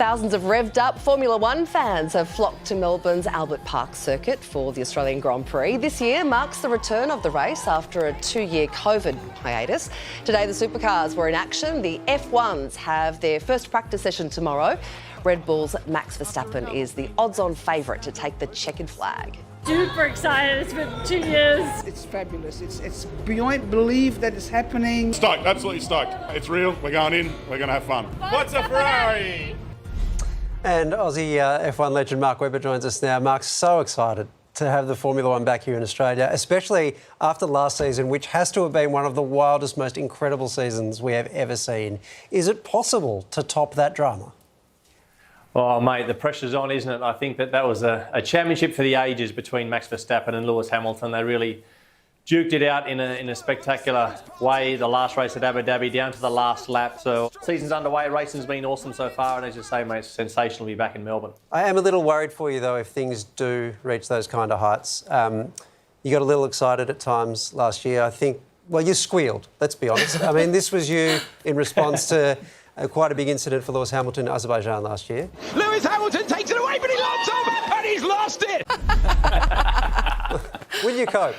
Thousands of revved up Formula One fans have flocked to Melbourne's Albert Park circuit for the Australian Grand Prix. This year marks the return of the race after a 2-year COVID hiatus. Today the supercars were in action. The F1s have their first practice session tomorrow. Red Bull's Max Verstappen is the odds-on favourite to take the checkered flag. Super excited, it's been 2 years. It's fabulous, it's beyond belief that it's happening. Stoked, absolutely stoked. It's real, we're going in, we're going to have fun. What's a Ferrari? And Aussie F1 legend Mark Webber joins us now. Mark's so excited to have the Formula One back here in Australia, especially after last season, which has to have been one of the wildest, most incredible seasons we have ever seen. Is it possible to top that drama? Oh, mate, the pressure's on, isn't it? I think that was a championship for the ages between Max Verstappen and Lewis Hamilton. They really duked it out in a spectacular way. The last race at Abu Dhabi down to the last lap. So season's underway, racing's been awesome so far, and as you say, mate, it's sensational to be back in Melbourne. I am a little worried for you, though, if things do reach those kind of heights. You got a little excited at times last year. I think, well, you squealed, let's be honest. I mean, this was you in response to quite a big incident for Lewis Hamilton in Azerbaijan last year. Lewis Hamilton takes it away, but he locks on and he's lost it! Will you cope?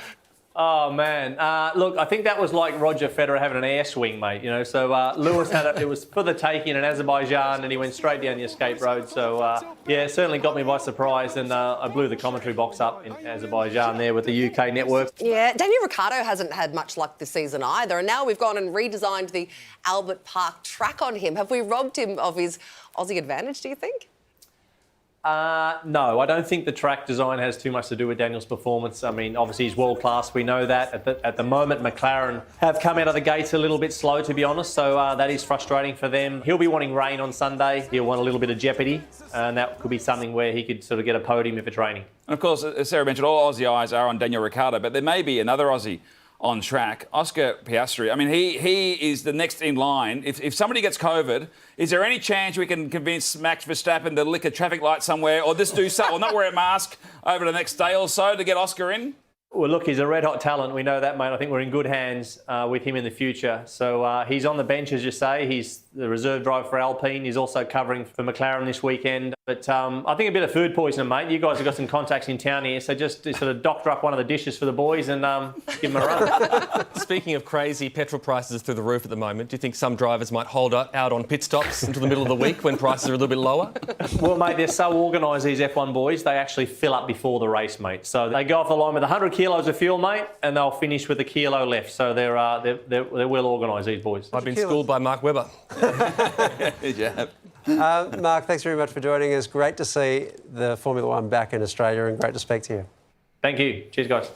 Oh, man. Look, I think that was like Roger Federer having an air swing, mate, you know. So Lewis had it was for the taking in Azerbaijan and he went straight down the escape road. So, yeah, it certainly got me by surprise and I blew the commentary box up in Azerbaijan there with the UK network. Yeah, Daniel Ricciardo hasn't had much luck this season either, and now we've gone and redesigned the Albert Park track on him. Have we robbed him of his Aussie advantage, do you think? No, I don't think the track design has too much to do with Daniel's performance. I mean, obviously he's world class. We know that. At the moment, McLaren have come out of the gates a little bit slow, to be honest. So that is frustrating for them. He'll be wanting rain on Sunday. He'll want a little bit of jeopardy, and that could be something where he could sort of get a podium if it's raining. And of course, as Sarah mentioned, all Aussie eyes are on Daniel Ricciardo, but there may be another Aussie on track, Oscar Piastri. I mean, he is the next in line. If somebody gets COVID, is there any chance we can convince Max Verstappen to lick a traffic light somewhere or just do something, or not wear a mask over the next day or so to get Oscar in? Well, look, he's a red-hot talent. We know that, mate. I think we're in good hands with him in the future. So he's on the bench, as you say. He's the reserve driver for Alpine. He's also covering for McLaren this weekend. But I think a bit of food poisoning, mate. You guys have got some contacts in town here, so just sort of doctor up one of the dishes for the boys and give them a run. Speaking of crazy, petrol prices are through the roof at the moment. Do you think some drivers might hold out on pit stops until the middle of the week when prices are a little bit lower? Well, mate, they're so organised, these F1 boys, they actually fill up before the race, mate. So they go off the line with 100 kilos of fuel, mate, and they'll finish with a kilo left. So they're well organised, these boys. I've been schooled by Mark Webber. Good job. Mark, thanks very much for joining us. Great to see the Formula One back in Australia and great to speak to you. Thank you. Cheers, guys.